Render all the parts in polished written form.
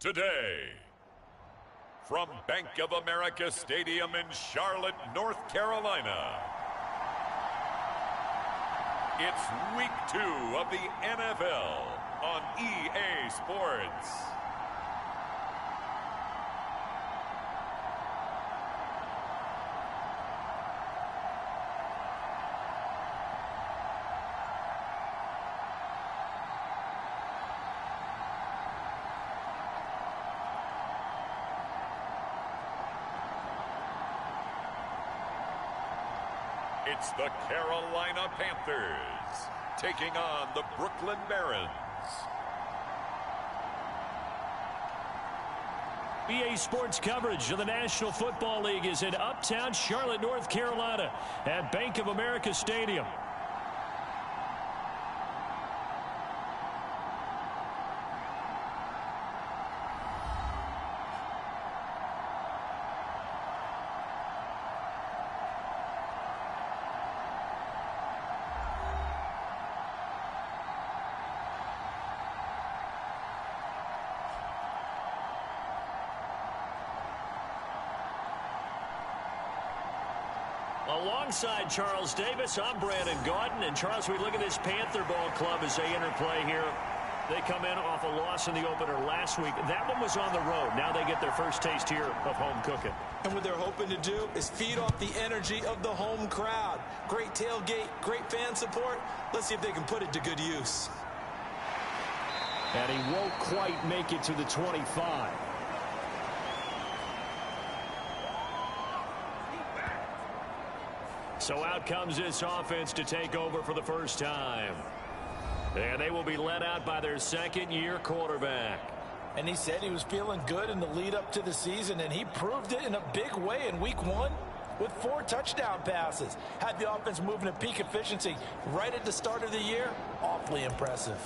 today. From Bank of America Stadium in Charlotte, North Carolina, it's Week 2 of the NFL on EA Sports. It's the Carolina Panthers taking on the Brooklyn Barrons. EA Sports coverage of the National Football League is in uptown Charlotte, North Carolina at Bank of America Stadium. Alongside Charles Davis, I'm Brandon Gaudin. And Charles, we look at this Panther Ball club as they enter play here. They come in off a loss in the opener last week. That one was on the road. Now they get their first taste here of home cooking. And what they're hoping to do is feed off the energy of the home crowd. Great tailgate, great fan support. Let's see if they can put it to good use. And he won't quite make it to the 25. So out comes this offense to take over for the first time. And they will be led out by their second-year quarterback. And he said he was feeling good in the lead up to the season, and he proved it in a big way in Week 1 with 4 touchdown passes. Had the offense moving at peak efficiency right at the start of the year. Awfully impressive.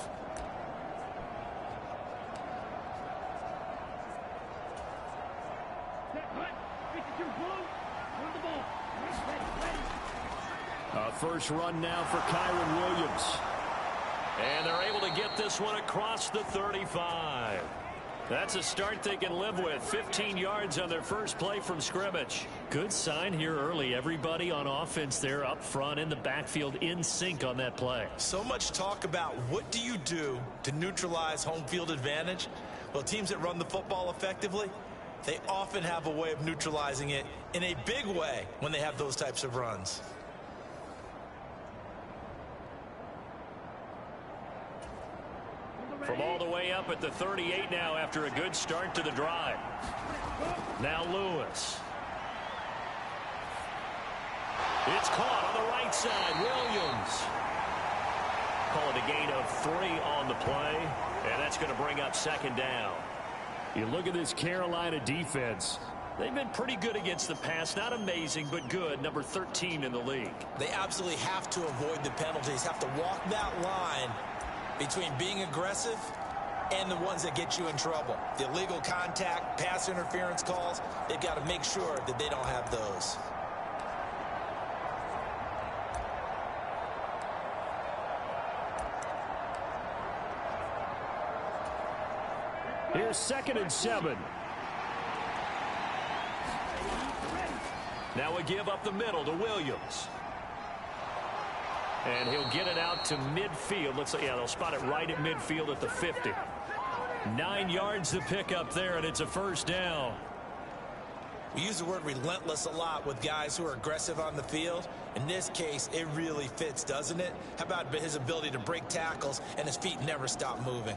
First run now for Kyron Williams. And they're able to get this one across the 35. That's a start they can live with. 15 yards on their first play from scrimmage. Good sign here early. Everybody on offense there up front in the backfield in sync on that play. So much talk about what do you do to neutralize home field advantage? Well, teams that run the football effectively, they often have a way of neutralizing it in a big way when they have those types of runs. From all the way up at the 38 now after a good start to the drive. Now Lewis. It's caught on the right side. Williams. Call it a gain of 3 on the play. And that's going to bring up second down. You look at this Carolina defense. They've been pretty good against the pass. Not amazing, but good. Number 13 in the league. They absolutely have to avoid the penalties. Have to walk that line between being aggressive and the ones that get you in trouble. The illegal contact, pass interference calls, they've got to make sure that they don't have those. Here's 2nd and 7. Now we give up the middle to Williams. And he'll get it out to midfield. Looks like, yeah, they'll spot it right at midfield at the 50. 9 yards to pick up there, and it's a first down. We use the word relentless a lot with guys who are aggressive on the field. In this case, it really fits, doesn't it? How about his ability to break tackles and his feet never stop moving?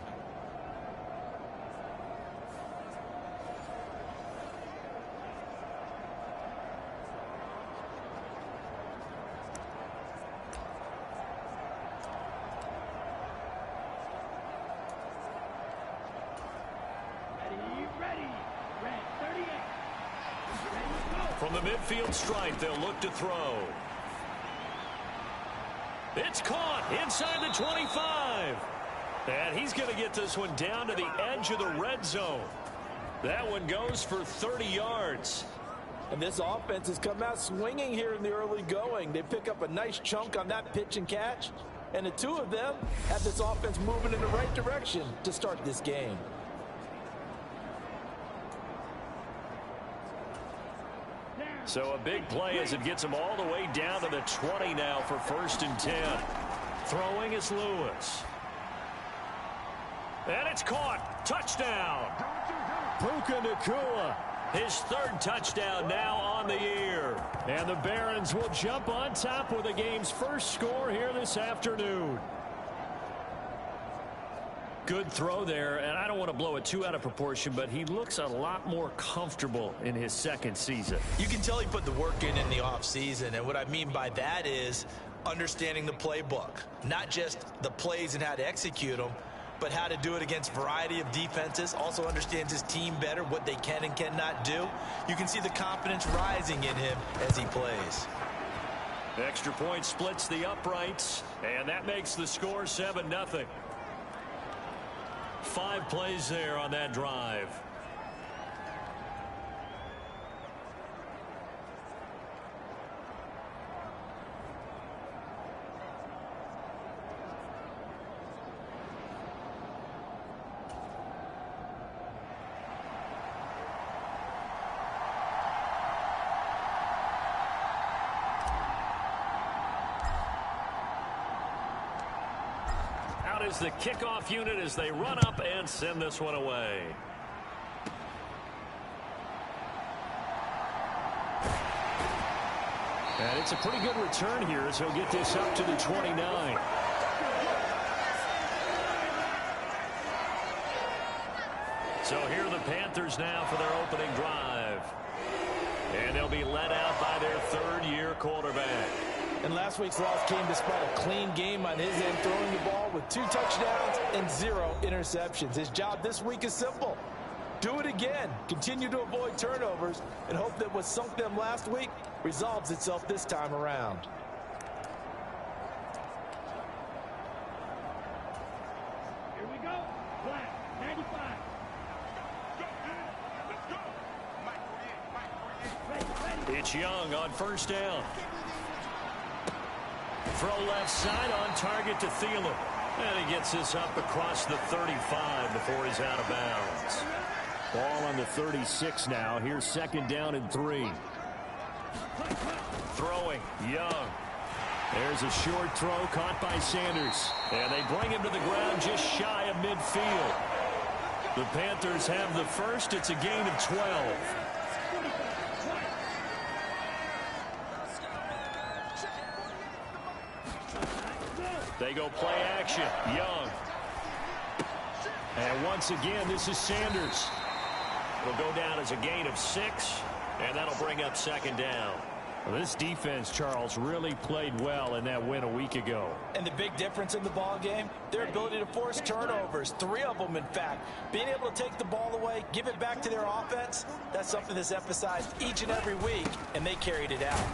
From the midfield stripe, they'll look to throw. It's caught inside the 25. And he's going to get this one down to the edge of the red zone. That one goes for 30 yards. And this offense has come out swinging here in the early going. They pick up a nice chunk on that pitch and catch. And the two of them have this offense moving in the right direction to start this game. So a big play as it gets him all the way down to the 20 now for 1st and 10. Throwing is Lewis. And it's caught. Touchdown. Puka Nacua. His 3rd touchdown now on the year. And the Barrons will jump on top with the game's first score here this afternoon. Good throw there, and I don't want to blow it too out of proportion, but he looks a lot more comfortable in his 2nd season. You can tell he put the work in the offseason, and what I mean by that is understanding the playbook. Not just the plays and how to execute them, but how to do it against a variety of defenses. Also understands his team better, what they can and cannot do. You can see the confidence rising in him as he plays. Extra point splits the uprights, and that makes the score 7-0. 5 plays there on that drive. Is the kickoff unit as they run up and send this one away. And it's a pretty good return here as he'll get this up to the 29. So here are the Panthers now for their opening drive. And they'll be led out by their 3rd-year quarterback. And last week's loss came despite a clean game on his end, throwing the ball with 2 touchdowns and 0 interceptions. His job this week is simple. Do it again. Continue to avoid turnovers and hope that what sunk them last week resolves itself this time around. Here we go. Black, 95. It's Young on 1st down. Throw left side on target to Thielen. And he gets this up across the 35 before he's out of bounds. Ball on the 36 now. Here's 2nd down and 3. Throwing, Young. There's a short throw caught by Sanders. And they bring him to the ground just shy of midfield. The Panthers have the first. It's a gain of 12. They go play action. Young. And once again, this is Sanders. It'll go down as a gain of 6, and that'll bring up 2nd down. Well, this defense, Charles, really played well in that win a week ago. And the big difference in the ball game, their ability to force turnovers, 3 of them, in fact. Being able to take the ball away, give it back to their offense, that's something that's emphasized each and every week, and they carried it out.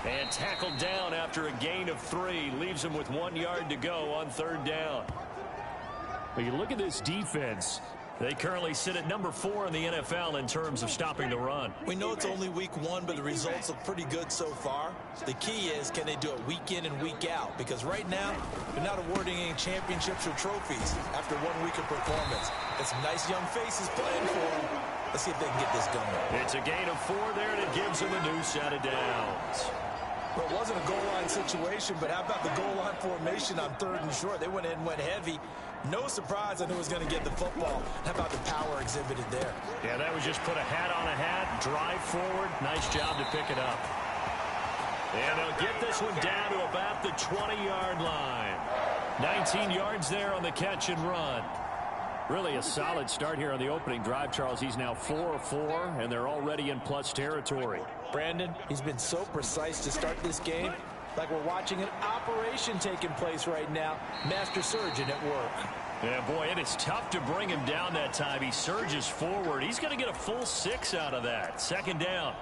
And tackled down after a gain of 3. Leaves him with 1 yard to go on 3rd down. But you look at this defense. They currently sit at number 4 in the NFL in terms of stopping the run. We know it's only week 1, but the results look pretty good so far. The key is, can they do it week in and week out? Because right now, they're not awarding any championships or trophies after 1 week of performance. Got some nice young faces playing for them. Let's see if they can get this going. It's a gain of 4 there, and it gives them a new set of downs. Well, it wasn't a goal line situation, but how about the goal line formation on 3rd and short? They went in and went heavy. No surprise on who was going to get the football. How about the power exhibited there? Yeah, that was just put a hat on a hat, drive forward. Nice job to pick it up. And they'll get this one down to about the 20-yard line. 19 yards there on the catch and run. Really a solid start here on the opening drive, Charles. He's now 4 of 4, and they're already in plus territory. Brandon, he's been so precise to start this game. Like we're watching an operation taking place right now. Master surgeon at work. Yeah, boy, it is tough to bring him down that time. He surges forward. He's going to get a full 6 out of that. 2nd down.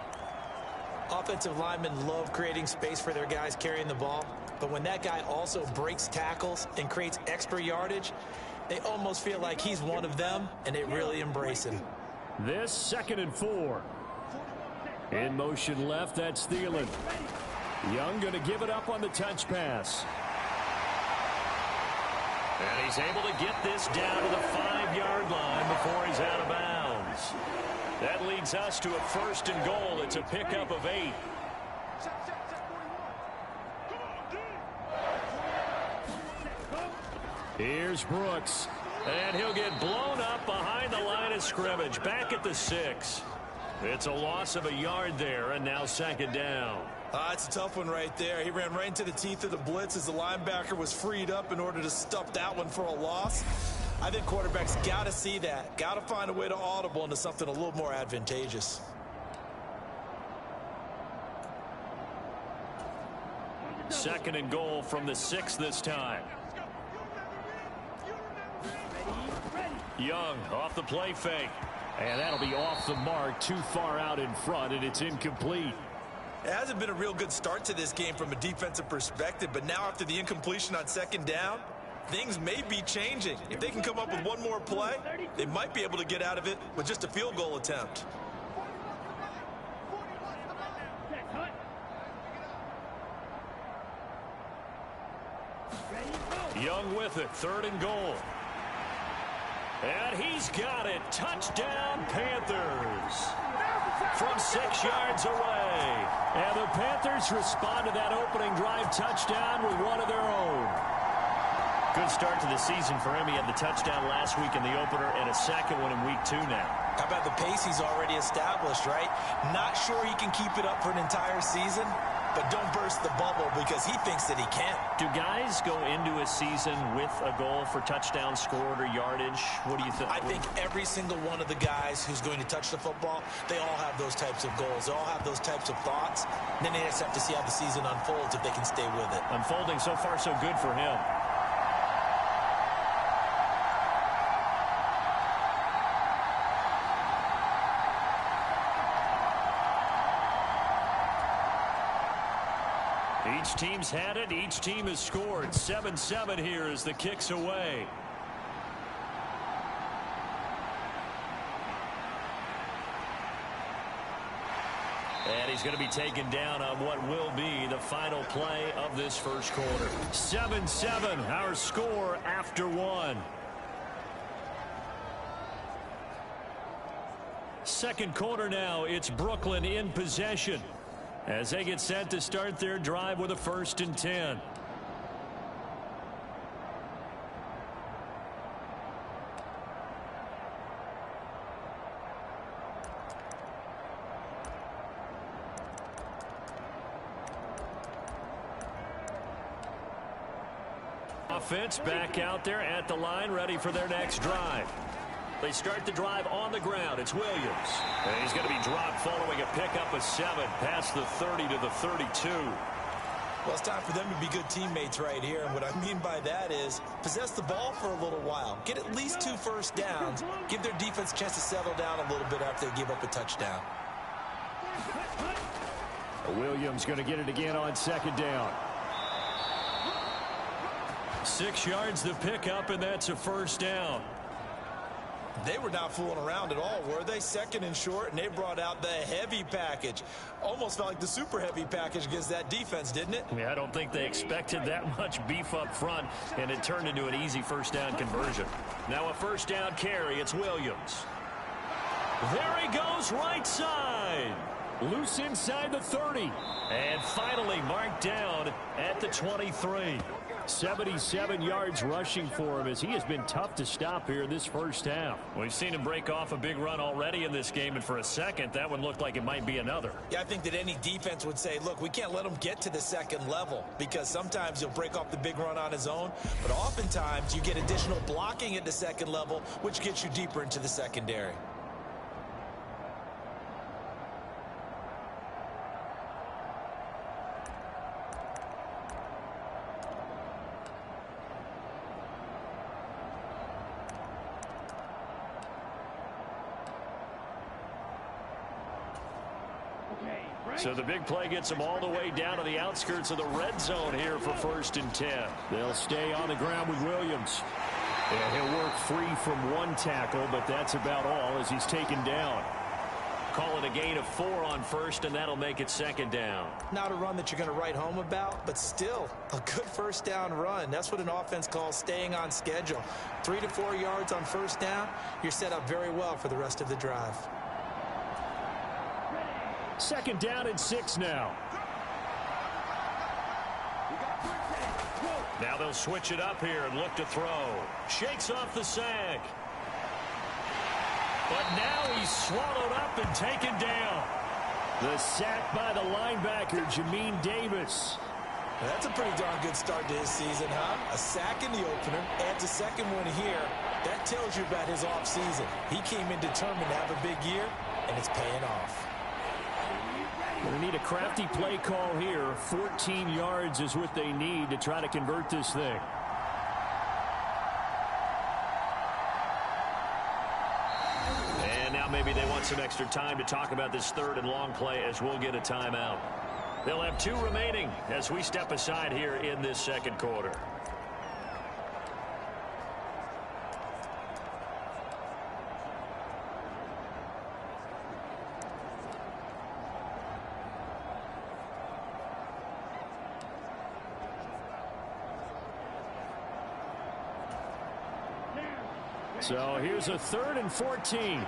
Offensive linemen love creating space for their guys carrying the ball. But when that guy also breaks tackles and creates extra yardage, they almost feel like he's one of them, and they really embrace him. This 2nd and 4. In motion left, that's Thielen. Young going to give it up on the touch pass. And he's able to get this down to the 5-yard line before he's out of bounds. That leads us to a 1st and goal. It's a pickup of 8. Here's Brooks. And he'll get blown up behind the line of scrimmage. Back at the 6. It's a loss of a yard there, and now 2nd down. It's a tough one right there. He ran right into the teeth of the blitz as the linebacker was freed up in order to stuff that one for a loss. I think quarterbacks got to see that. Got to find a way to audible into something a little more advantageous. Second and goal from the 6 this time. Young off the play fake. And that'll be off the mark, too far out in front, and it's incomplete. It hasn't been a real good start to this game from a defensive perspective, but now after the incompletion on 2nd down, things may be changing. If they can come up with one more play, they might be able to get out of it with just a field goal attempt. Young with it, 3rd and goal. And he's got it. Touchdown, Panthers. From 6 yards away. And the Panthers respond to that opening drive touchdown with one of their own. Good start to the season for him. He had the touchdown last week in the opener and a 2nd one in week 2 now. How about the pace he's already established, right? Not sure he can keep it up for an entire season, but don't burst the bubble because he thinks that he can. Do guys go into a season with a goal for touchdown scored or yardage? What do you think? I think every single one of the guys who's going to touch the football, they all have those types of goals. They all have those types of thoughts. And then they just have to see how the season unfolds if they can stay with it. Unfolding so far so good for him. Each team's had it. Each team has scored. 7-7 here as the kick's away. And he's going to be taken down on what will be the final play of this first quarter. 7-7, our score after 1. Second quarter now. It's Brooklyn in possession as they get set to start their drive with a 1st and 10. Offense back out there at the line, ready for their next drive. They start the drive on the ground. It's Williams. And he's going to be dropped following a pickup of 7 past the 30 to the 32. Well, it's time for them to be good teammates right here. And what I mean by that is possess the ball for a little while. Get at least 2 first downs. Give their defense a chance to settle down a little bit after they give up a touchdown. Williams going to get it again on 2nd down. 6 yards the pickup, and that's a 1st down. They were not fooling around at all, were they? 2nd and short, and they brought out the heavy package. Almost felt like the super heavy package against that defense, didn't it? Yeah, I don't think they expected that much beef up front, and it turned into an easy 1st down conversion. Now a 1st down carry. It's Williams. There he goes, right side. Loose inside the 30. And finally marked down at the 23. 77 yards rushing for him as he has been tough to stop here in this first half. We've seen him break off a big run already in this game, and for a second, that one looked like it might be another. Yeah, I think that any defense would say, look, we can't let him get to the 2nd level because sometimes he'll break off the big run on his own, but oftentimes you get additional blocking at the 2nd level, which gets you deeper into the secondary. So the big play gets them all the way down to the outskirts of the red zone here for 1st and 10. They'll stay on the ground with Williams. And he'll work free from 1 tackle, but that's about all as he's taken down. Call it a gain of 4 on 1st, and that'll make it 2nd down. Not a run that you're going to write home about, but still a good 1st down run. That's what an offense calls staying on schedule. 3 to 4 yards on 1st down, you're set up very well for the rest of the drive. Second down and 6 now. Now they'll switch it up here and look to throw. Shakes off the sack. But now he's swallowed up and taken down. The sack by the linebacker, Jamin Davis. That's a pretty darn good start to his season, huh? A sack in the opener, adds a second one here. That tells you about his offseason. He came in determined to have a big year, and it's paying off. They need a crafty play call here. 14 yards is what they need to try to convert this thing. And now maybe they want some extra time to talk about this third and long play as we'll get a timeout. They'll have 2 remaining as we step aside here in this second quarter. So here's a 3rd and 14.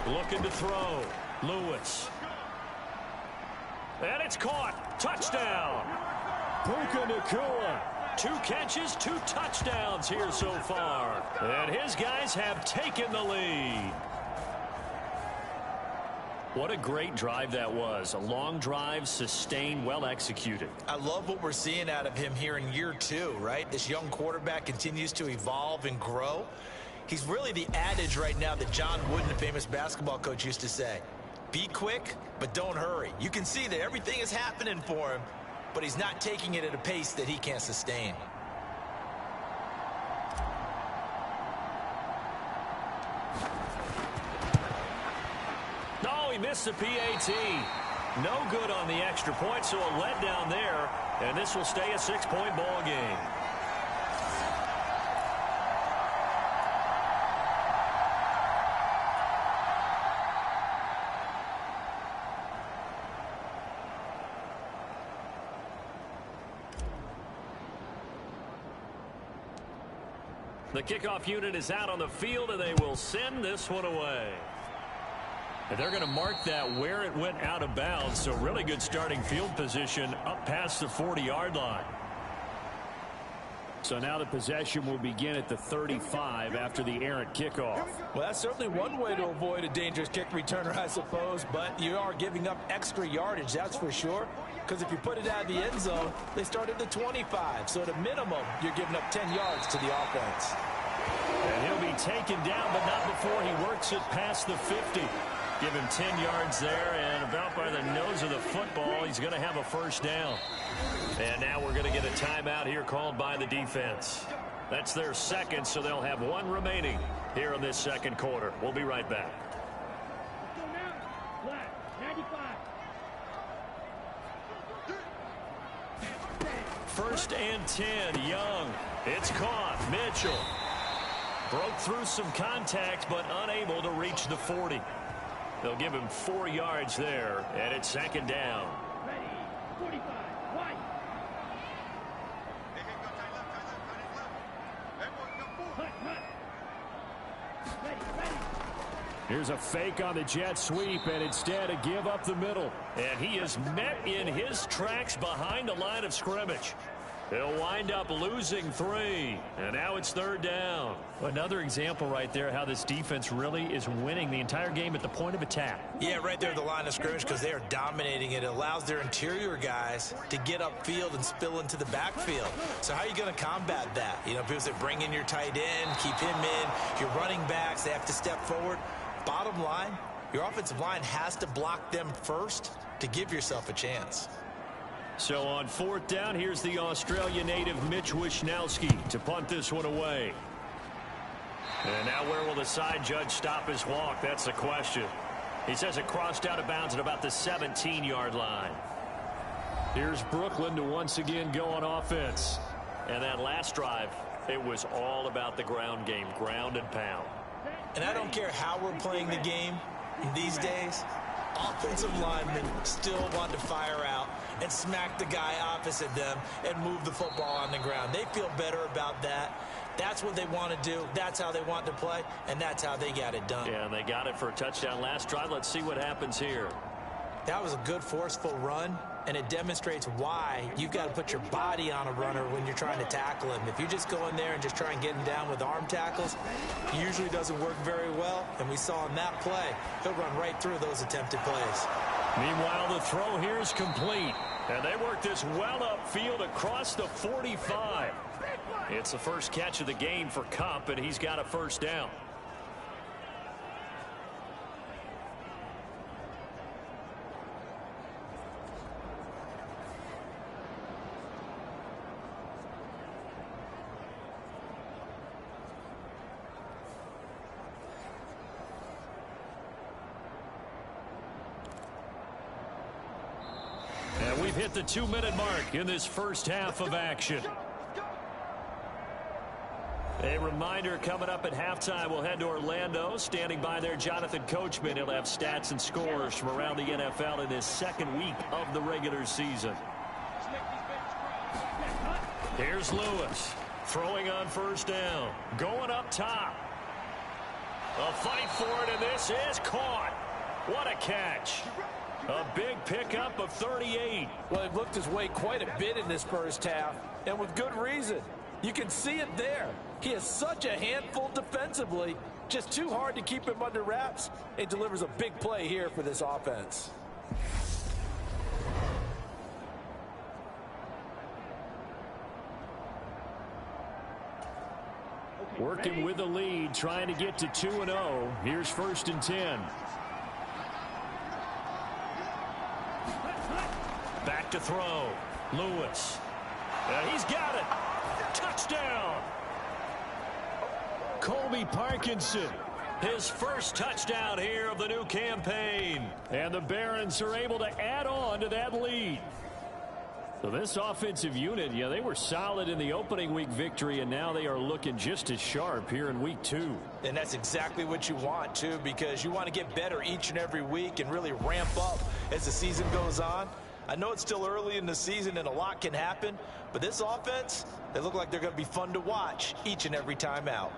Looking to throw. Lewis. And it's caught. Touchdown. Puka Nacua. 2 catches, 2 touchdowns here so far. And his guys have taken the lead. What a great drive that was. A long drive, sustained, well executed. I love what we're seeing out of him here in year 2, right? This young quarterback continues to evolve and grow. He's really the adage right now that John Wooden, the famous basketball coach, used to say. Be quick, but don't hurry. You can see that everything is happening for him, but he's not taking it at a pace that he can't sustain. He missed the PAT. No good on the extra point, so a letdown there, and this will stay a 6-point ball game. The kickoff unit is out on the field, and they will send this one away. And they're going to mark that where it went out of bounds, so really good starting field position up past the 40-yard line. So now the possession will begin at the 35 after the errant kickoff. Well, that's certainly one way to avoid a dangerous kick returner, I suppose, but you are giving up extra yardage, that's for sure, because if you put it out of the end zone, they start at the 25, so at a minimum, you're giving up 10 yards to the offense. And he'll be taken down, but not before he works it past the 50. Give him 10 yards there, and about by the nose of the football, he's going to have a first down. And now we're going to get a timeout here called by the defense. That's their second, so they'll have 1 remaining here in this second quarter. We'll be right back. First and 10, Young. It's caught. Mitchell broke through some contact, but unable to reach the 40. They'll give him 4 yards there, and it's second down. Ready, 45, wide. Ready. Here's a fake on the jet sweep, and instead a give up the middle. And he is met in his tracks behind the line of scrimmage. He'll wind up losing 3, and now it's third down. Another example right there how this defense really is winning the entire game at the point of attack. Yeah, right there at the line of scrimmage because they are dominating it. It allows their interior guys to get upfield and spill into the backfield. So how are you going to combat that? You know, because they bring in your tight end, keep him in, your running backs, they have to step forward. Bottom line, your offensive line has to block them first to give yourself a chance. So on fourth down, here's the Australia native Mitch Wishnowsky to punt this one away. And now where will the side judge stop his walk? That's the question. He says it crossed out of bounds at about the 17-yard line. Here's Brooklyn to once again go on offense. And that last drive, it was all about the ground game, ground and pound. And I don't care how we're playing the game these days, offensive linemen still want to fire out and smack the guy opposite them and move the football on the ground. They feel better about that That's what they want to do. That's how they want to play, and that's how they got it done. Yeah, and they got it for a touchdown last drive. Let's see what happens here. That was a good, forceful run, and it demonstrates why you've got to put your body on a runner when you're trying to tackle him. If you just go in there and just try and get him down with arm tackles, it usually doesn't work very well, and we saw in that play, he'll run right through those attempted plays. Meanwhile, the throw here is complete, and they work this well upfield across the 45. It's the first catch of the game for Kupp, and he's got a first down. And we've hit the 2-minute mark in this first half of action. A reminder, coming up at halftime, we'll head to Orlando. Standing by there, Jonathan Coachman. He'll have stats and scores from around the NFL in this second week of the regular season. Here's Lewis, throwing on first down, going up top. A fight for it, and this is caught. What a catch. A big pickup of 38. Well, it looked his way quite a bit in this first half, and with good reason. You can see it there. He is such a handful defensively. Just too hard to keep him under wraps. It delivers a big play here for this offense. Working with the lead, trying to get to 2-0. Here's 1st and 10. Back to throw. Lewis. He's got it. Touchdown. Colby Parkinson, his first touchdown here of the new campaign. And the Barrons are able to add on to that lead. So this offensive unit, yeah, they were solid in the opening week victory, and now they are looking just as sharp here in week 2. And that's exactly what you want, too, because you want to get better each and every week and really ramp up as the season goes on. I know it's still early in the season and a lot can happen, but this offense, they look like they're going to be fun to watch each and every time out.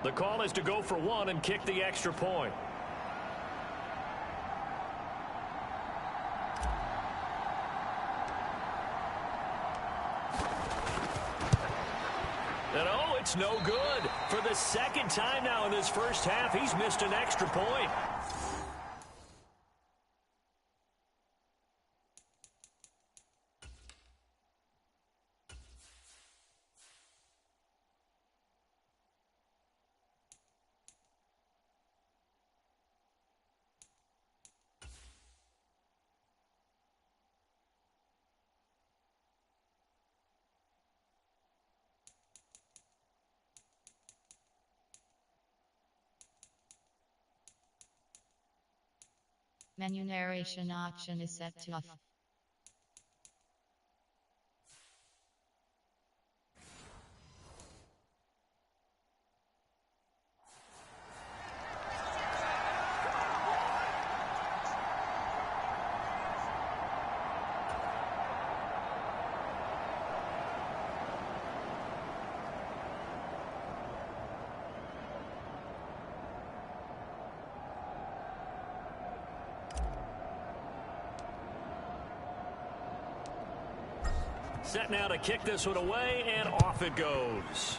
The call is to go for one and kick the extra point. And oh, it's no good. For the second time now in this first half, he's missed an extra point. Menu narration option is set to off. Set now to kick this one away, and off it goes.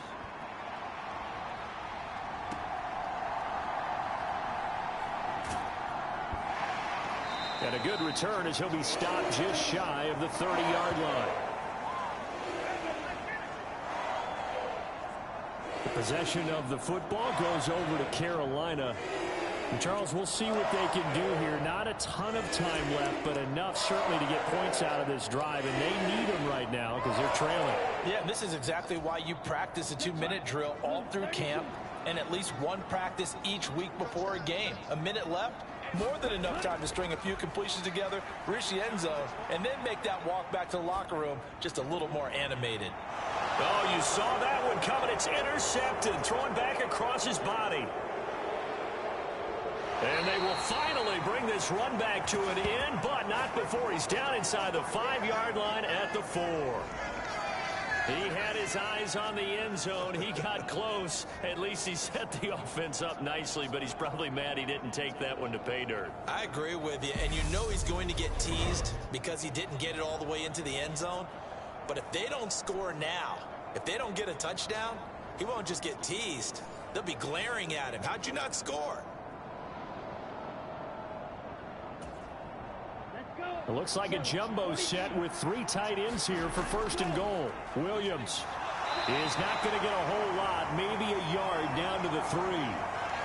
And a good return as he'll be stopped just shy of the 30-yard line. The possession of the football goes over to Carolina. And Charles, we'll see what they can do here. Not a ton of time left, but enough certainly to get points out of this drive, and they need them right now because they're trailing. Yeah, and this is exactly why you practice a 2-minute drill all through camp and at least one practice each week before a game. A minute left, more than enough time to string a few completions together, reach the end zone, and then make that walk back to the locker room just a little more animated. Oh, you saw that one coming. It's intercepted, thrown back across his body. And they will finally bring this run back to an end, but not before he's down inside the 5-yard line at the 4. He had his eyes on the end zone. He got close. At least he set the offense up nicely, but he's probably mad he didn't take that one to pay dirt. I agree with you, and you know he's going to get teased because he didn't get it all the way into the end zone. But if they don't score now, if they don't get a touchdown, he won't just get teased. They'll be glaring at him. How'd you not score? It looks like a jumbo set with 3 tight ends here for 1st and goal. Williams is not going to get a whole lot, maybe a yard down to the 3.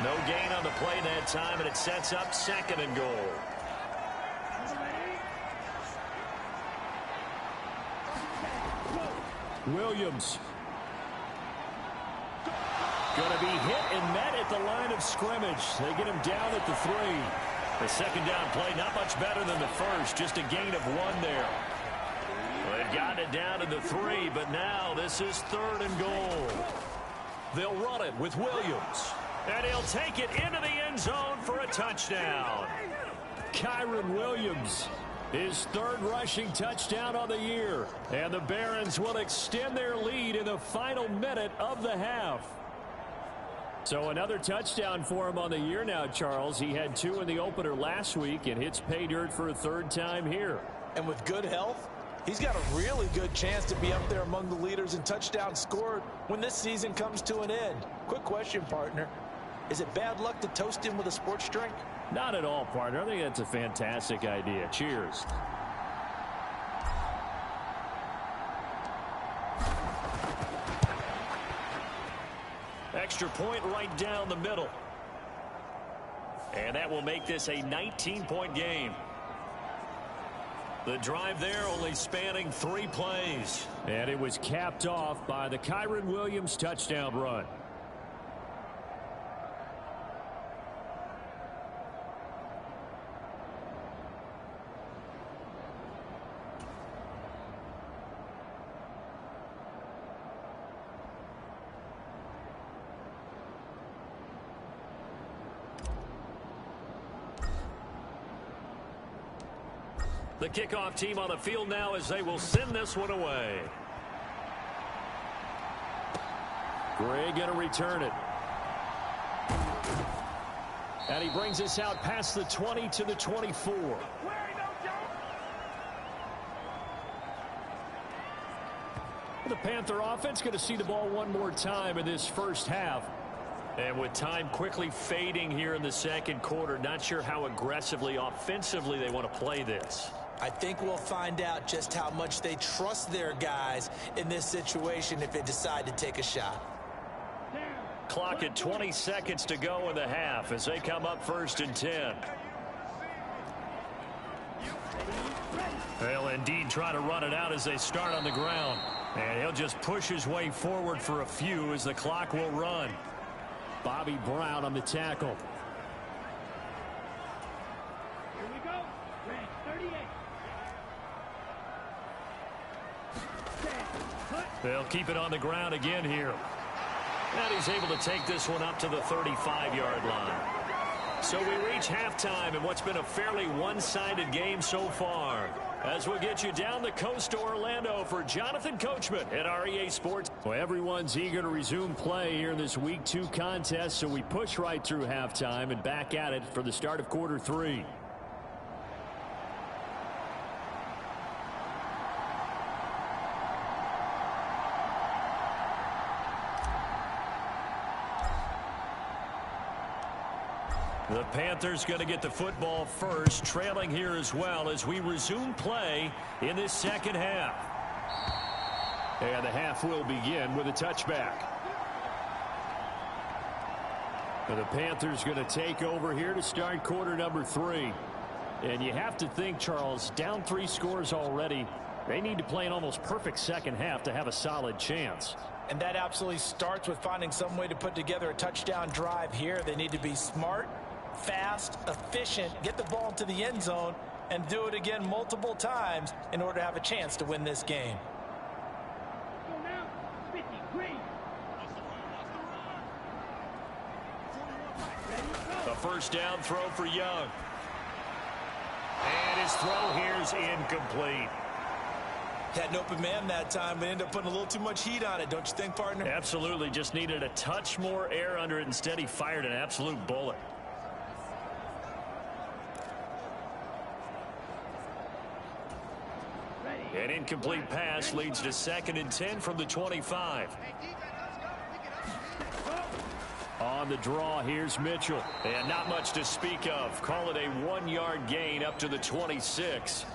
No gain on the play that time, and it sets up 2nd and goal. Williams going to be hit and met at the line of scrimmage. They get him down at the 3. The 2nd down play, not much better than the first, just a gain of 1 there. Well, they've gotten it down to the 3, but now this is 3rd and goal. They'll run it with Williams, and he'll take it into the end zone for a touchdown. Kyron Williams, his 3rd rushing touchdown on the year, and the Barrons will extend their lead in the final minute of the half. So another touchdown for him on the year now, Charles. He had 2 in the opener last week and hits pay dirt for a 3rd time here. And with good health, he's got a really good chance to be up there among the leaders in touchdowns scored when this season comes to an end. Quick question, partner. Is it bad luck to toast him with a sports drink? Not at all, partner. I think that's a fantastic idea. Cheers. Extra point right down the middle. And that will make this a 19-point game. The drive there only spanning 3 plays. And it was capped off by the Kyron Williams touchdown run. The kickoff team on the field now as they will send this one away. Gray going to return it. And he brings us out past the 20 to the 24. The Panther offense going to see the ball one more time in this first half. And with time quickly fading here in the 2nd quarter, not sure how aggressively, offensively they want to play this. I think we'll find out just how much they trust their guys in this situation if they decide to take a shot. Clock at 20 seconds to go in the half as they come up 1st and 10. They'll indeed try to run it out as they start on the ground. And he'll just push his way forward for a few as the clock will run. Bobby Brown on the tackle. Here we go. Red 38. They'll keep it on the ground again here. And he's able to take this one up to the 35-yard line. So we reach halftime in what's been a fairly one-sided game so far. As we'll get you down the coast to Orlando for Jonathan Coachman at REA Sports. Well, everyone's eager to resume play here in this Week 2 contest, so we push right through halftime and back at it for the start of quarter 3. The Panthers going to get the football first, trailing here as well as we resume play in this 2nd half. And the half will begin with a touchback. And the Panthers going to take over here to start quarter number 3. And you have to think, Charles, down 3 scores already. They need to play an almost perfect 2nd half to have a solid chance. And that absolutely starts with finding some way to put together a touchdown drive here. They need to be smart, fast, efficient, get the ball to the end zone, and do it again multiple times in order to have a chance to win this game. Go now. 53. The first down throw for Young. And his throw here is incomplete. Had an open man that time, but ended up putting a little too much heat on it, don't you think, partner? Absolutely. Just needed a touch more air under it. Instead, he fired an absolute bullet. An incomplete pass leads to 2nd and 10 from the 25. On the draw, here's Mitchell. And not much to speak of. Call it a 1-yard gain up to the 26.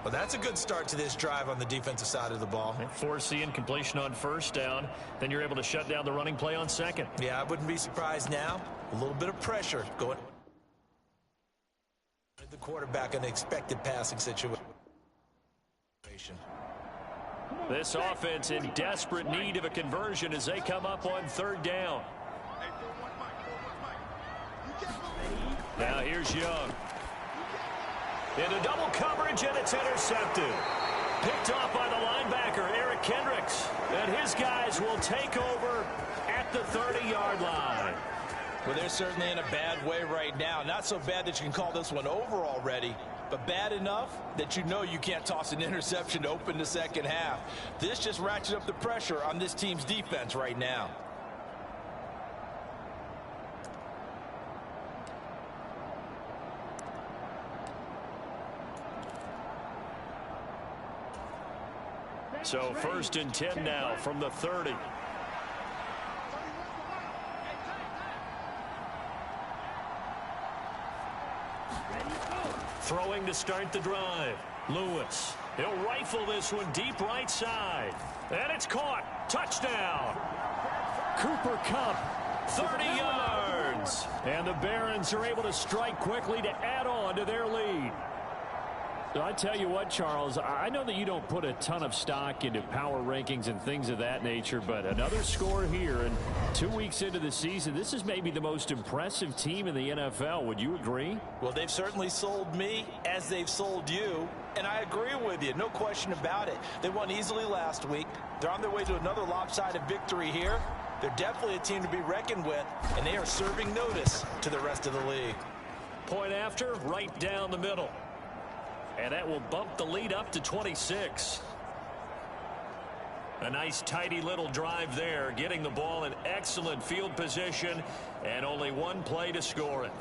Well, that's a good start to this drive on the defensive side of the ball. Force the incompletion on first down. Then you're able to shut down the running play on second. Yeah, I wouldn't be surprised now. A little bit of pressure going. The quarterback in the expected passing situation. This offense in desperate need of a conversion as they come up on 3rd down. Now here's Young. Into double coverage, and it's intercepted. Picked off by the linebacker, Eric Kendricks. And his guys will take over at the 30-yard line. Well, they're certainly in a bad way right now. Not so bad that you can call this one over already, but bad enough that you know you can't toss an interception to open the second half. This just ratchets up the pressure on this team's defense right now. So 1st and 10 now from the 30. Throwing to start the drive. Lewis. He'll rifle this one deep right side. And it's caught. Touchdown. Cooper Kupp. 30 yards. And the Barrons are able to strike quickly to add on to their lead. So I tell you what, Charles, I know that you don't put a ton of stock into power rankings and things of that nature, but another score here, and 2 weeks into the season, this is maybe the most impressive team in the NFL. Would you agree? Well, they've certainly sold me as they've sold you, and I agree with you. No question about it. They won easily last week. They're on their way to another lopsided victory here. They're definitely a team to be reckoned with, and they are serving notice to the rest of the league. Point after, right down the middle. And that will bump the lead up to 26. A nice tidy little drive there, getting the ball in excellent field position, and only one play to score it.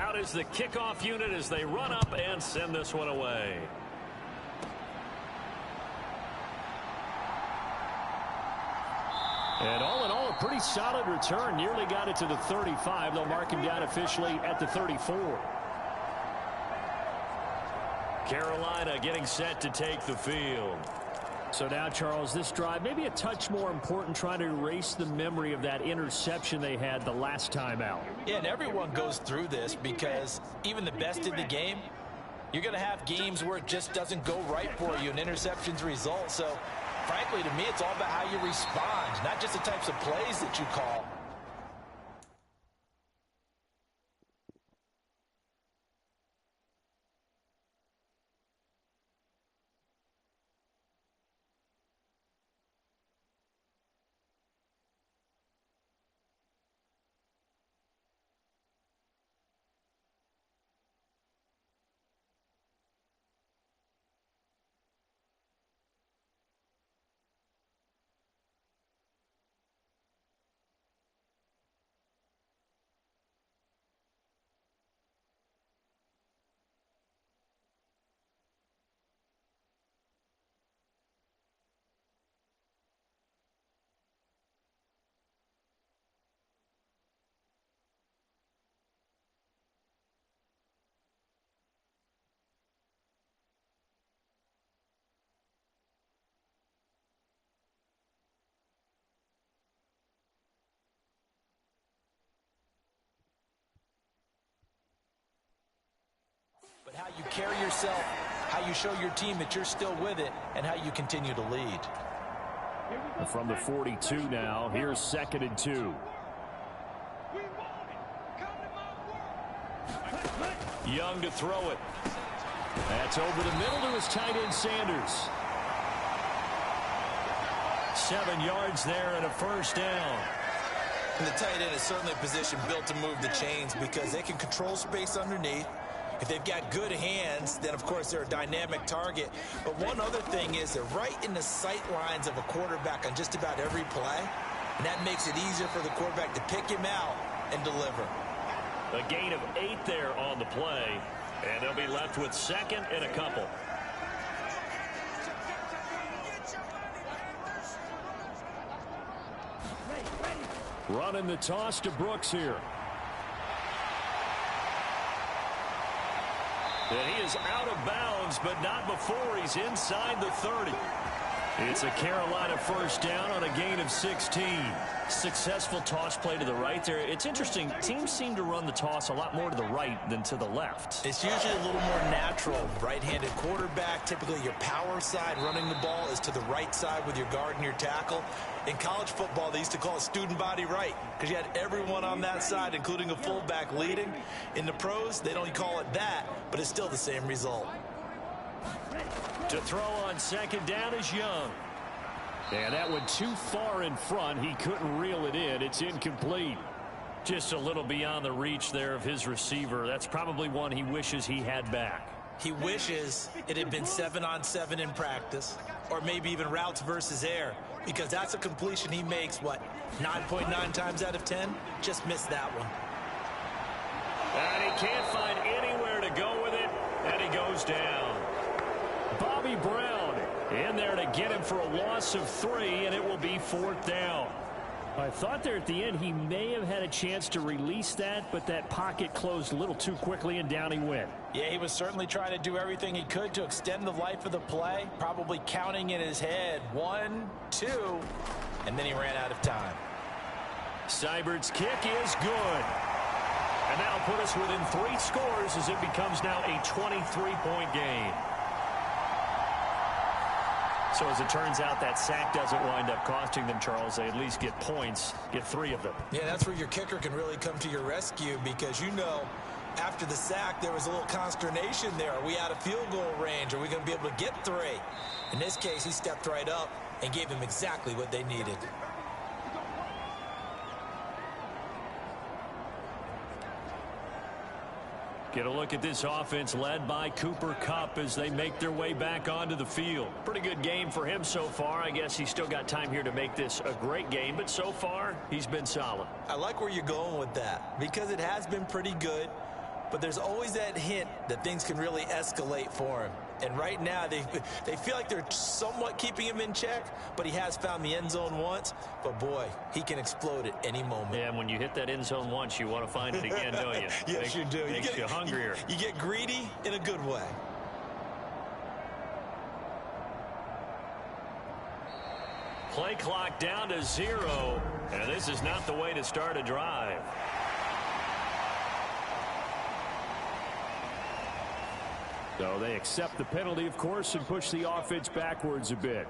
Out is the kickoff unit as they run up and send this one away. And all in all, a pretty solid return. Nearly got it to the 35. They'll mark him down officially at the 34. Carolina getting set to take the field. So now, Charles, this drive maybe a touch more important, trying to erase the memory of that interception they had the last time out. Yeah, and everyone goes through this because even the best in the game, you're going to have games where it just doesn't go right for you and interceptions result. So, frankly, to me, it's all about how you respond, not just the types of plays that you call. But how you carry yourself, how you show your team that you're still with it, and how you continue to lead. From the 42 now, here's 2nd and 2. Young to throw it. That's over the middle to his tight end, Sanders. 7 yards there and a first down. And the tight end is certainly a position built to move the chains because they can control space underneath. If they've got good hands, then, of course, they're a dynamic target. But one other thing is they're right in the sight lines of a quarterback on just about every play. And that makes it easier for the quarterback to pick him out and deliver. A gain of 8 there on the play. And they'll be left with 2nd and a couple. Running the toss to Brooks here. And he is out of bounds, but not before he's inside the 30. It's a Carolina first down on a gain of 16. Successful toss play to the right there. It's interesting. Teams seem to run the toss a lot more to the right than to the left. It's usually a little more natural. Right-handed quarterback, typically your power side running the ball is to the right side with your guard and your tackle. In college football, they used to call it student body right because you had everyone on that side, including a fullback leading. In the pros, they don't call it that, but it's still the same result. To throw on 2nd down is Young. And that went too far in front. He couldn't reel it in. It's incomplete. Just a little beyond the reach there of his receiver. That's probably one he wishes he had back. He wishes it had been 7-on-7 in practice, or maybe even routes versus air, because that's a completion he makes, 9.9 times out of 10? Just missed that one. And he can't find anywhere to go with it, and he goes down. Bobby Brown in there to get him for a loss of 3, and it will be 4th down. I thought there at the end he may have had a chance to release that, but that pocket closed a little too quickly, and down he went. Yeah, he was certainly trying to do everything he could to extend the life of the play, probably counting in his head 1, 2, and then he ran out of time. Seibert's kick is good. And that'll put us within 3 scores as it becomes now a 23-point game. So as it turns out, that sack doesn't wind up costing them, Charles. They at least get points, get 3 of them. Yeah, that's where your kicker can really come to your rescue because, after the sack, there was a little consternation there. Are we out of field goal range? Are we going to be able to get 3? In this case, he stepped right up and gave them exactly what they needed. Get a look at this offense led by Cooper Kupp as they make their way back onto the field. Pretty good game for him so far. I guess he's still got time here to make this a great game, but so far he's been solid. I like where you're going with that because it has been pretty good. but there's always that hint that things can really escalate for him. And right now, they feel like they're somewhat keeping him in check, but he has found the end zone once. But, boy, he can explode at any moment. Yeah, and when you hit that end zone once, you want to find it again, don't you? Yes, you do. Makes you hungrier. You get greedy in a good way. Play clock down to 0, and this is not the way to start a drive. So they accept the penalty, of course, and push the offense backwards a bit.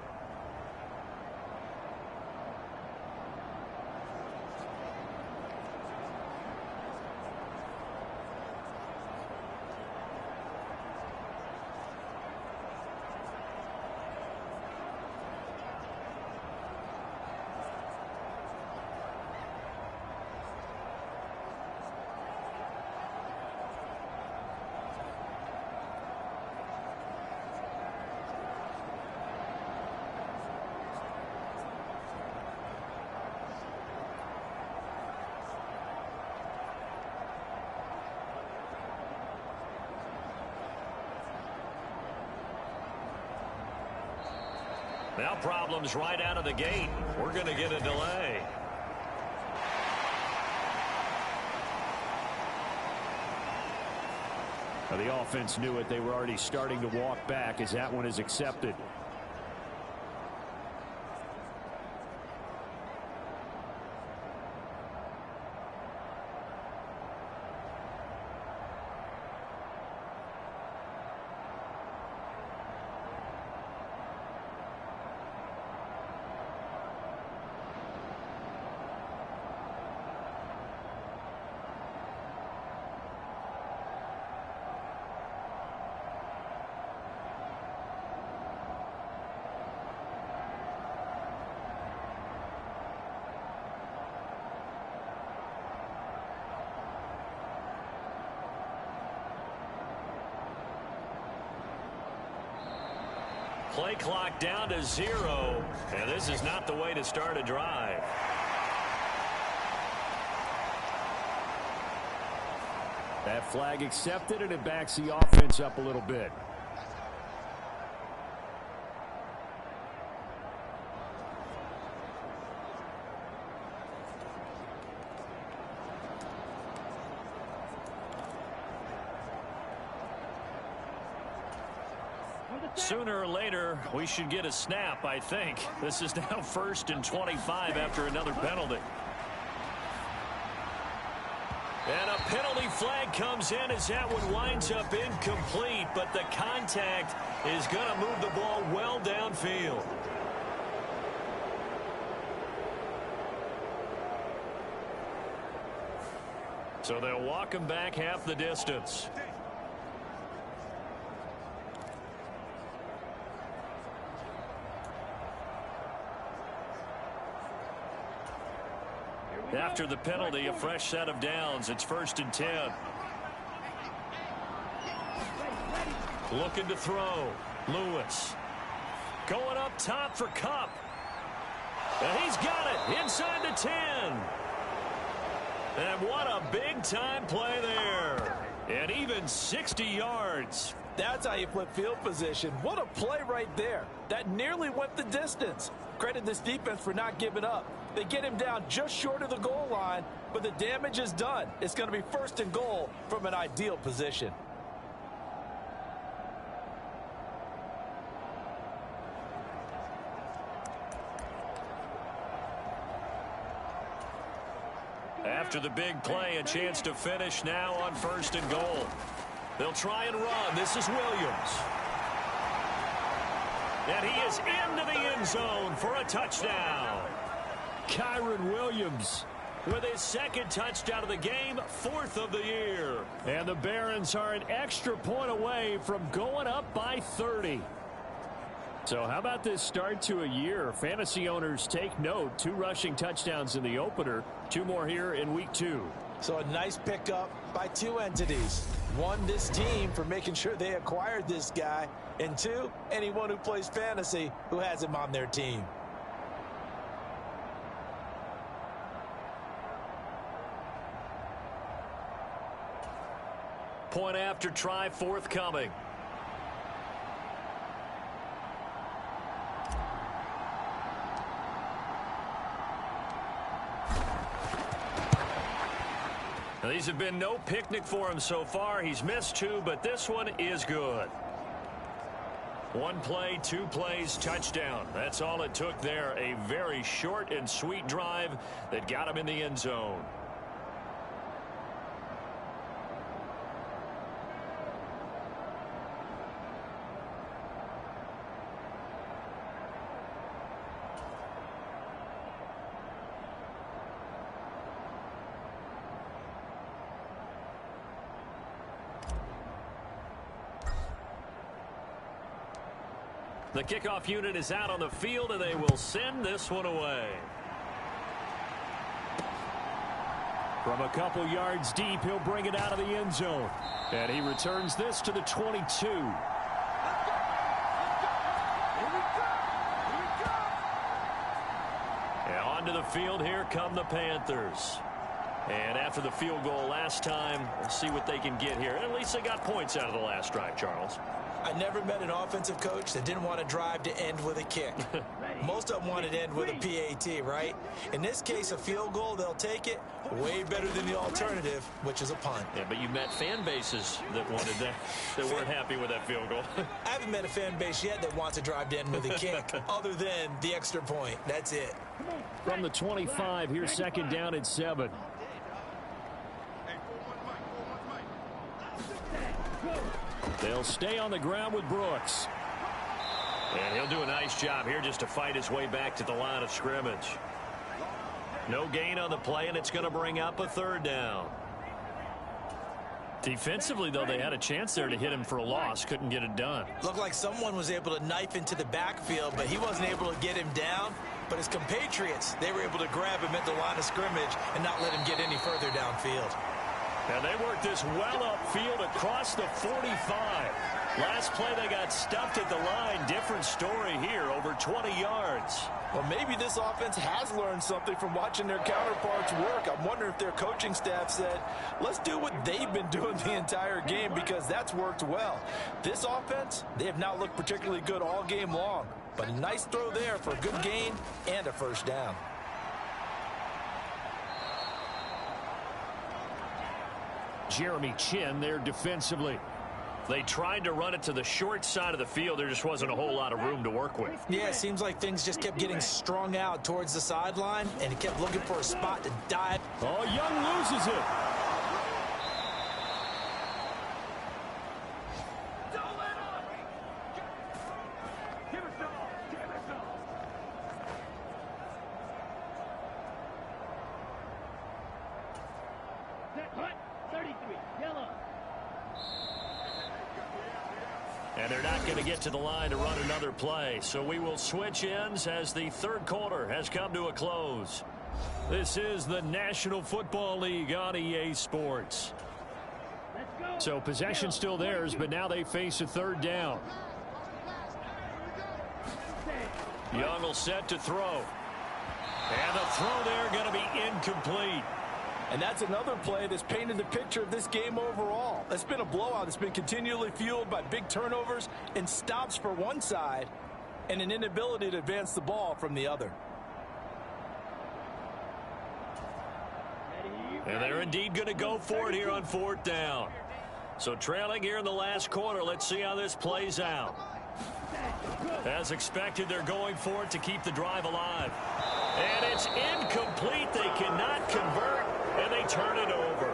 Now problems right out of the gate. We're going to get a delay. Now the offense knew it. They were already starting to walk back as that one is accepted. Play clock down to 0, and this is not the way to start a drive. That flag accepted, and it backs the offense up a little bit. Sooner or later, we should get a snap, I think. This is now 1st and 25 after another penalty. And a penalty flag comes in as that one winds up incomplete, but the contact is going to move the ball well downfield. So they'll walk him back half the distance. After the penalty, a fresh set of downs. It's 1st and 10. Looking to throw. Lewis. Going up top for Kupp. And he's got it inside the 10. And what a big-time play there. And even 60 yards. That's how you flip field position. What a play right there. That nearly went the distance. Credit this defense for not giving up. They get him down just short of the goal line, but the damage is done. It's going to be 1st and goal from an ideal position. After the big play, a chance to finish now on 1st and goal. They'll try and run. This is Williams. And he is into the end zone for a touchdown. Kyron Williams with his 2nd touchdown of the game, 4th of the year. And the Barrons are an extra point away from going up by 30. So how about this start to a year? Fantasy owners take note. 2 rushing touchdowns in the opener. 2 more here in week 2. So a nice pickup by 2 entities. 1, this team for making sure they acquired this guy. And 2, anyone who plays fantasy who has him on their team. Point after try forthcoming. Now, these have been no picnic for him so far. He's missed 2, but this one is good. 1 play, 2 plays, touchdown. That's all it took there. A very short and sweet drive that got him in the end zone. The kickoff unit is out on the field, and they will send this one away. From a couple yards deep, he'll bring it out of the end zone. And he returns this to the 22. And onto the field, here come the Panthers. And after the field goal last time, we'll see what they can get here. At least they got points out of the last drive, Charles. I never met an offensive coach that didn't want to drive to end with a kick. Most of them wanted to end with a PAT, right? In this case, a field goal, they'll take it. Way better than the alternative, which is a punt. Yeah, but you met fan bases that wanted that, that weren't happy with that field goal. I haven't met a fan base yet that wants to drive to end with a kick, other than the extra point. That's it. From the 25, here's second down at 7. They'll stay on the ground with Brooks. And he'll do a nice job here just to fight his way back to the line of scrimmage. No gain on the play, and it's going to bring up a 3rd down. Defensively, though, they had a chance there to hit him for a loss. Couldn't get it done. Looked like someone was able to knife into the backfield, but he wasn't able to get him down. But his compatriots, they were able to grab him at the line of scrimmage and not let him get any further downfield. And they worked this well upfield across the 45. Last play, they got stuffed at the line. Different story here, over 20 yards. Well, maybe this offense has learned something from watching their counterparts work. I'm wondering if their coaching staff said, let's do what they've been doing the entire game, because that's worked well. This offense, they have not looked particularly good all game long. But a nice throw there for a good gain and a 1st down. Jeremy Chin there defensively. They tried to run it to the short side of the field. There just wasn't a whole lot of room to work with. Yeah, it seems like things just kept getting strung out towards the sideline, and he kept looking for a spot to dive. Oh, Young loses it. And they're not going to get to the line to run another play. So we will switch ends as the 3rd quarter has come to a close. This is the National Football League on EA Sports. So possession still theirs, but now they face a 3rd down. Young will set to throw. And the throw there going to be incomplete. And that's another play that's painted the picture of this game overall. It's been a blowout. It's been continually fueled by big turnovers and stops for one side and an inability to advance the ball from the other. And they're indeed going to go for it here on 4th down. So trailing here in the last quarter, let's see how this plays out. As expected, they're going for it to keep the drive alive. And it's incomplete. They cannot convert, and they turn it over.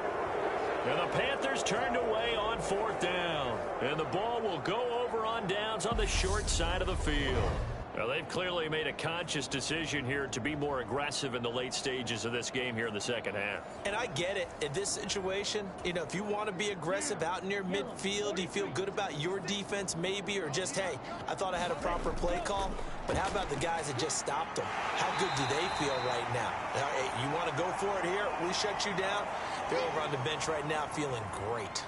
And the Panthers turned away on 4th down. And the ball will go over on downs on the short side of the field. Now, they've clearly made a conscious decision here to be more aggressive in the late stages of this game here in the second half. And I get it. In this situation, you know, if you want to be aggressive out near midfield, you feel good about your defense maybe, or just, hey, I thought I had a proper play call. But how about the guys that just stopped them? How good do they feel right now? Hey, you want to go for it here? We shut you down. They're over on the bench right now feeling great.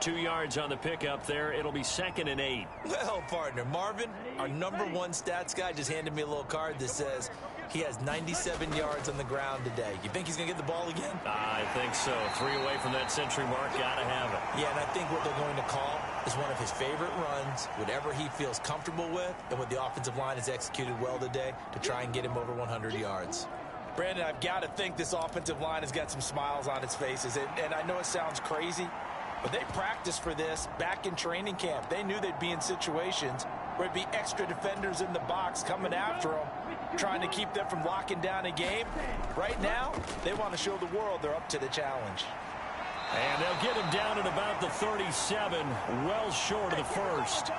2 yards on the pickup there. It'll be 2nd and 8. Well, partner, Marvin, our #1 stats guy, just handed me a little card that says he has 97 yards on the ground today. You think he's going to get the ball again? I think so. 3 away from that century mark. Got to have it. Yeah, and I think what they're going to call is one of his favorite runs, whatever he feels comfortable with, and what the offensive line has executed well today to try and get him over 100 yards. Brandon, I've got to think this offensive line has got some smiles on its faces. And I know it sounds crazy, but they practiced for this back in training camp. They knew they'd be in situations where it'd be extra defenders in the box coming after them, trying to keep them from locking down a game. Right now, they want to show the world they're up to the challenge. And they'll get him down at about the 37, well short of the first.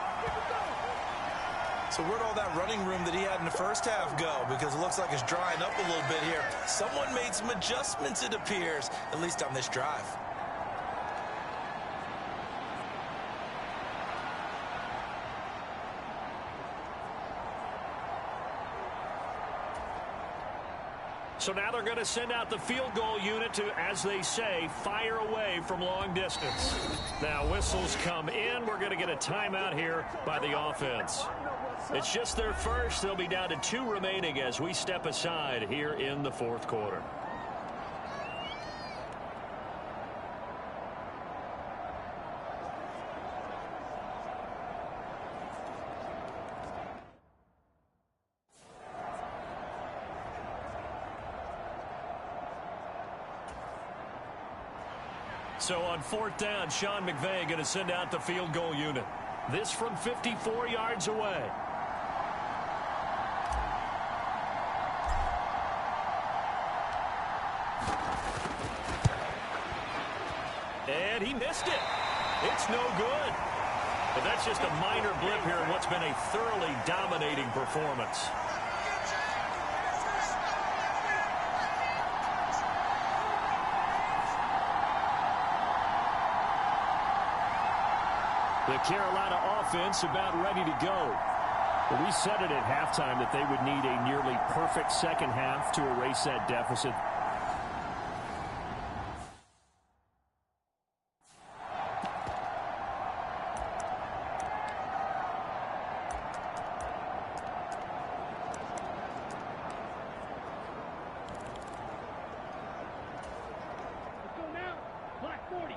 So where'd all that running room that he had in the first half go? Because it looks like it's drying up a little bit here. Someone made some adjustments, it appears, at least on this drive. So now they're going to send out the field goal unit to, as they say, fire away from long distance. Now whistles come in. We're going to get a timeout here by the offense. It's just their first. They'll be down to 2 remaining as we step aside here in the 4th quarter. So on 4th down, Sean McVay going to send out the field goal unit. This from 54 yards away. And he missed it. It's no good. But that's just a minor blip here in what's been a thoroughly dominating performance. The Carolina offense about ready to go. Well, we said it at halftime that they would need a nearly perfect second half to erase that deficit. Let's go now. Black 40.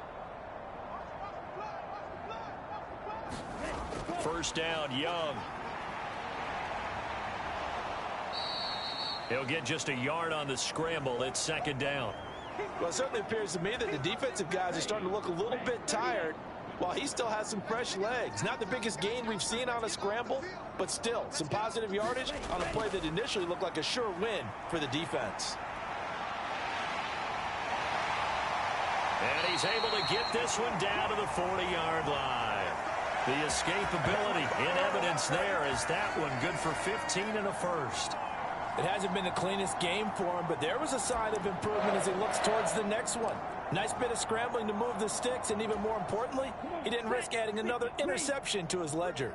First down, Young. He'll get just a yard on the scramble. It's 2nd down. Well, it certainly appears to me that the defensive guys are starting to look a little bit tired while he still has some fresh legs. Not the biggest gain we've seen on a scramble, but still some positive yardage on a play that initially looked like a sure win for the defense. And he's able to get this one down to the 40-yard line. The escapability in evidence there is that one good for 15 and a first. It hasn't been the cleanest game for him, but there was a sign of improvement as he looks towards the next one. Nice bit of scrambling to move the sticks, and even more importantly, he didn't risk adding another interception to his ledger.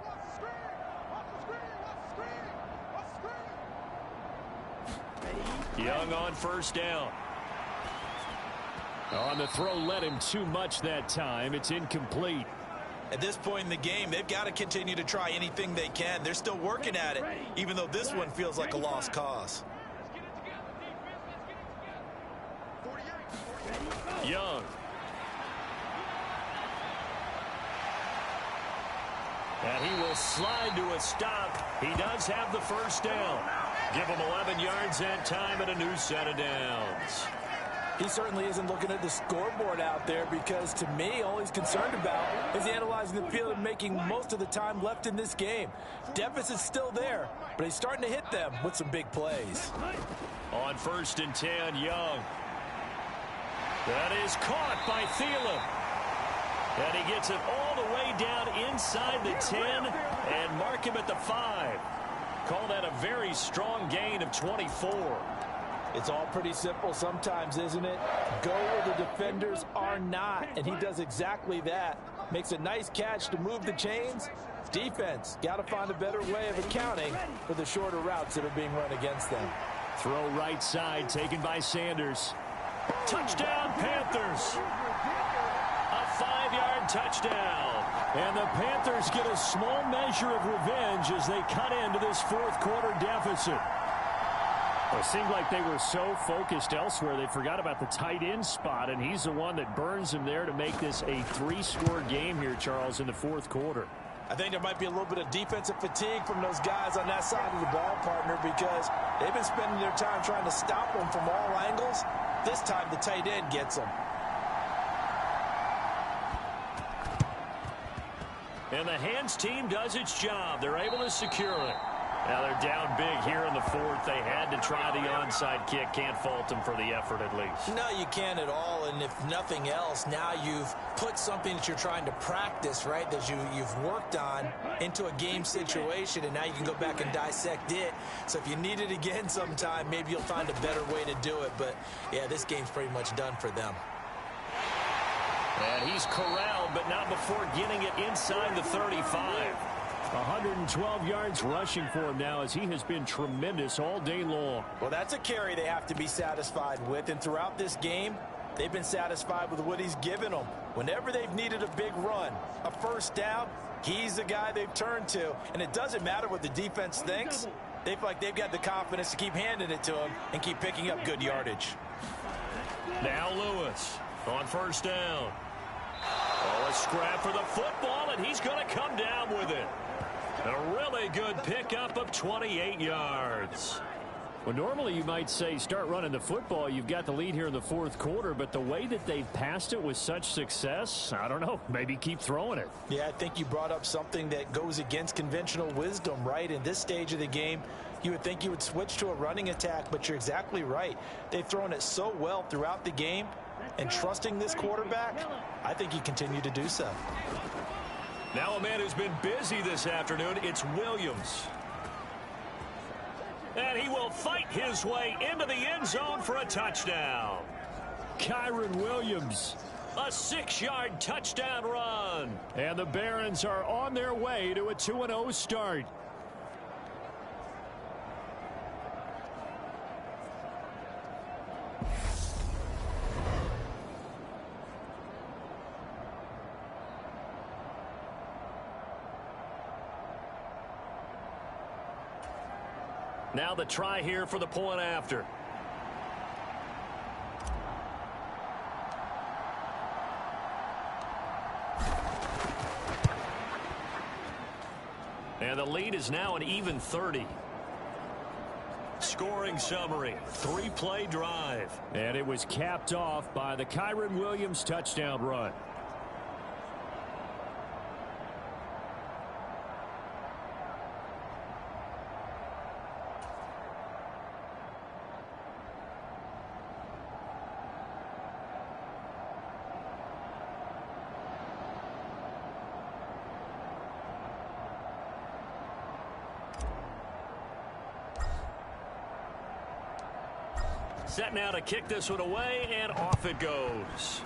Young on first down. On the throw led him too much that time. It's incomplete. At this point in the game, they've got to continue to try anything they can. They're still working at it, even though this one feels like a lost cause. Young. And he will slide to a stop. He does have the first down. Give him 11 yards that time and a new set of downs. He certainly isn't looking at the scoreboard out there because, to me, all he's concerned about is analyzing the field and making most of the time left in this game. Deficit's still there, but he's starting to hit them with some big plays. On 1st and 10, Young. That is caught by Thielen. And he gets it all the way down inside the 10 and mark him at the 5. Call that a very strong gain of 24. It's all pretty simple sometimes, isn't it? Go where the defenders are not, and he does exactly that. Makes a nice catch to move the chains. Defense got to find a better way of accounting for the shorter routes that are being run against them. Throw right side taken by Sanders. Touchdown, Panthers. A 5-yard touchdown. And the Panthers get a small measure of revenge as they cut into this fourth quarter deficit. It seemed like they were so focused elsewhere, they forgot about the tight end spot, and he's the one that burns them there to make this a 3-score game here, Charles, in the fourth quarter. I think there might be a little bit of defensive fatigue from those guys on that side of the ball, partner, because they've been spending their time trying to stop them from all angles. This time the tight end gets them. And the hands team does its job. They're able to secure it. Now they're down big here in the fourth. They had to try the onside kick. Can't fault them for the effort at least. No, you can't at all. And if nothing else, now you've put something that you're trying to practice, right, that you've worked on into a game situation, and now you can go back and dissect it. So if you need it again sometime, maybe you'll find a better way to do it. But, yeah, this game's pretty much done for them. And he's corralled, but not before getting it inside the 35. 112 yards rushing for him now as he has been tremendous all day long. Well, that's a carry they have to be satisfied with. And throughout this game, they've been satisfied with what he's given them. Whenever they've needed a big run, a first down, he's the guy they've turned to. And it doesn't matter what the defense thinks. They feel like they've got the confidence to keep handing it to him and keep picking up good yardage. Now Lewis on first down. Oh, a scrap for the football, and he's going to come down with it. And a really good pickup of 28 yards. Well, normally you might say start running the football. You've got the lead here in the fourth quarter, but the way that they've passed it with such success, I don't know, maybe keep throwing it. Yeah, I think you brought up something that goes against conventional wisdom, right? In this stage of the game, you would think you would switch to a running attack, but you're exactly right. They've thrown it so well throughout the game, and trusting this quarterback, I think you continue to do so. Now a man who's been busy this afternoon, it's Williams. And he will fight his way into the end zone for a touchdown. Kyron Williams. A 6-yard touchdown run. And the Barrons are on their way to a 2-0 start. Now the try here for the point after. And the lead is now an even 30. Scoring summary, 3-play drive. And it was capped off by the Kyron Williams touchdown run. Set now to kick this one away, and off it goes.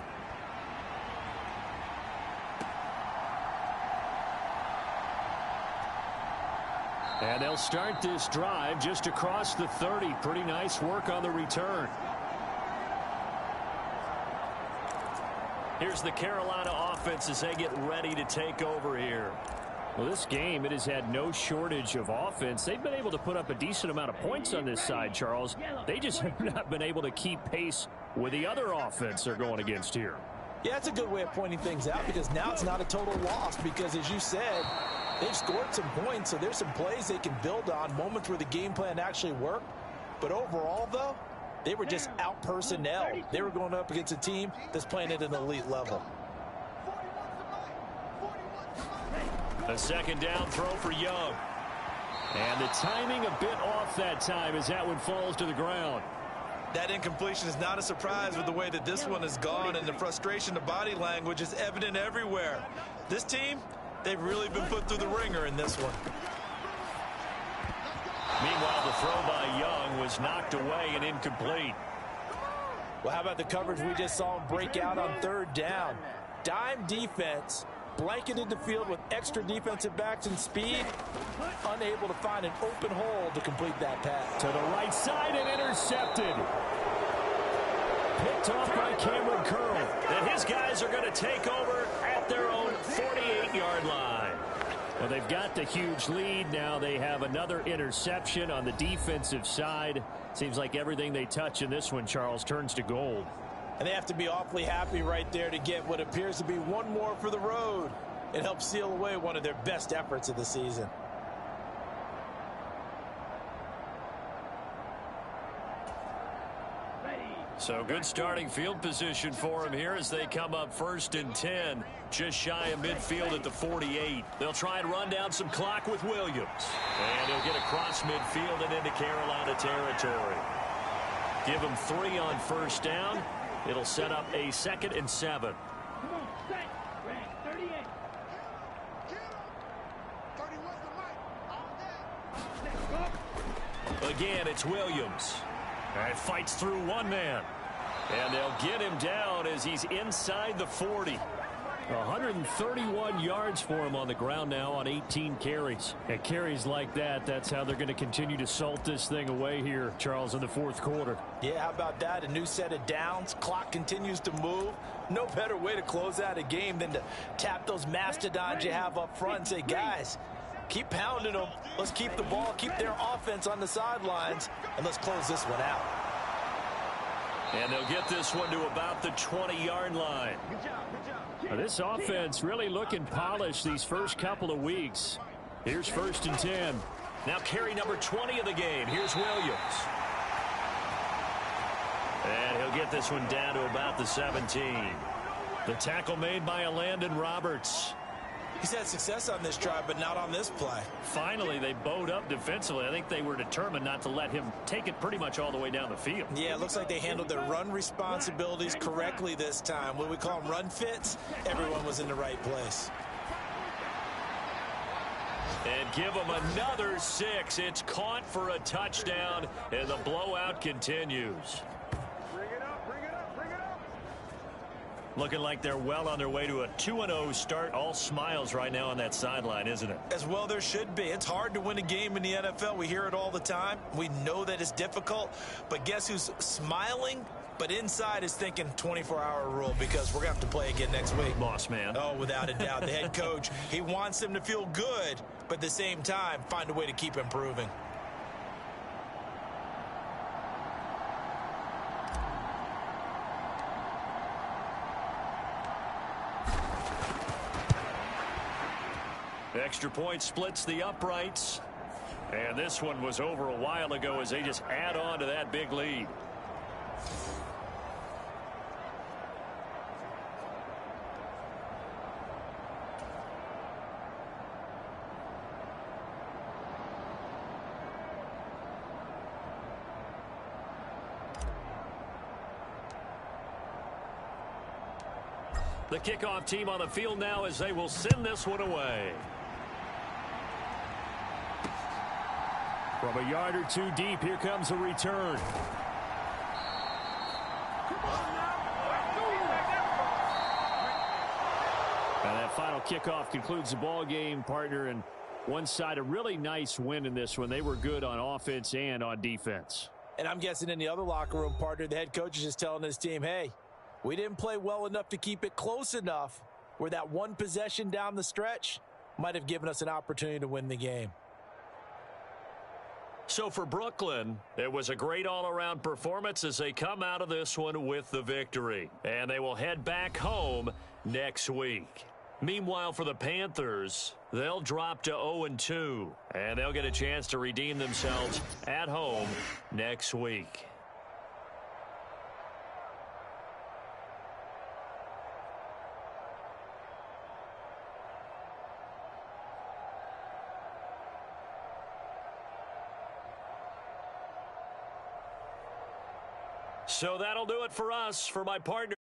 And they'll start this drive just across the 30. Pretty nice work on the return. Here's the Carolina offense as they get ready to take over here. Well, this game, it has had no shortage of offense. They've been able to put up a decent amount of points on this side, Charles. They just have not been able to keep pace with the other offense they're going against here. Yeah, it's a good way of pointing things out because now it's not a total loss because, as you said, they've scored some points, so there's some plays they can build on, moments where the game plan actually worked. But overall, though, they were just out-personnel. They were going up against a team that's playing at an elite level. A second down throw for Young. And the timing a bit off that time as that one falls to the ground. That incompletion is not a surprise with the way that this one has gone, and the frustration of body language is evident everywhere. This team, they've really been put through the ringer in this one. Meanwhile, the throw by Young was knocked away and incomplete. Well, how about the coverage we just saw him break out on third down? Dime defense, blanketed the field with extra defensive backs and speed, unable to find an open hole to complete that pass. To the right side and intercepted. Picked off by Cameron Curl. And his guys are going to take over at at their own 48-yard line. Well, they've got the huge lead. Now they have another interception on the defensive side. Seems like everything they touch in this one, Charles, turns to gold. And they have to be awfully happy right there to get what appears to be one more for the road. It helps seal away one of their best efforts of the season. So good starting field position for them here as they come up 1st and 10. Just shy of midfield at the 48. They'll try and run down some clock with Williams. And he'll get across midfield and into Carolina territory. Give him 3 on 1st down. It'll set up a 2nd and 7. Come on, set. Red 38. Again, it's Williams. And fights through one man. And they'll get him down as he's inside the 40. 131 yards for him on the ground now on 18 carries. And carries like that, that's how they're going to continue to salt this thing away here, Charles, in the 4th quarter. Yeah, how about that? A new set of downs. Clock continues to move. No better way to close out a game than to tap those mastodons you have up front and say, guys, keep pounding them. Let's keep the ball, keep their offense on the sidelines, and let's close this one out. And they'll get this one to about the 20-yard line. Now, this offense really looking polished these first couple of weeks. Here's 1st and 10. Now carry number 20 of the game. Here's Williams. And he'll get this one down to about the 17. The tackle made by Landon Roberts. He's had success on this drive, but not on this play. Finally, they bowed up defensively. I think they were determined not to let him take it pretty much all the way down the field. Yeah, it looks like they handled their run responsibilities correctly this time. What we call them run fits, everyone was in the right place. And give them another 6. It's caught for a touchdown, and the blowout continues. Looking like they're well on their way to a 2-0 start. All smiles right now on that sideline, isn't it? As well there should be. It's hard to win a game in the NFL. We hear it all the time. We know that it's difficult. But guess who's smiling? But inside is thinking 24-hour rule because we're going to have to play again next week. Boss man. Oh, without a doubt. The head coach, he wants them to feel good, but at the same time, find a way to keep improving. Extra point splits the uprights. And this one was over a while ago as they just add on to that big lead. The kickoff team on the field now as they will send this one away. From a yard or two deep, here comes a return. And that final kickoff concludes the ball game, partner. And one side, a really nice win in this one. They were good on offense and on defense. And I'm guessing in the other locker room, partner, the head coach is just telling his team, hey, we didn't play well enough to keep it close enough where that one possession down the stretch might have given us an opportunity to win the game. So for Brooklyn, it was a great all-around performance as they come out of this one with the victory. And they will head back home next week. Meanwhile, for the Panthers, they'll drop to 0-2. And they'll get a chance to redeem themselves at home next week. So that'll do it for us. For my partner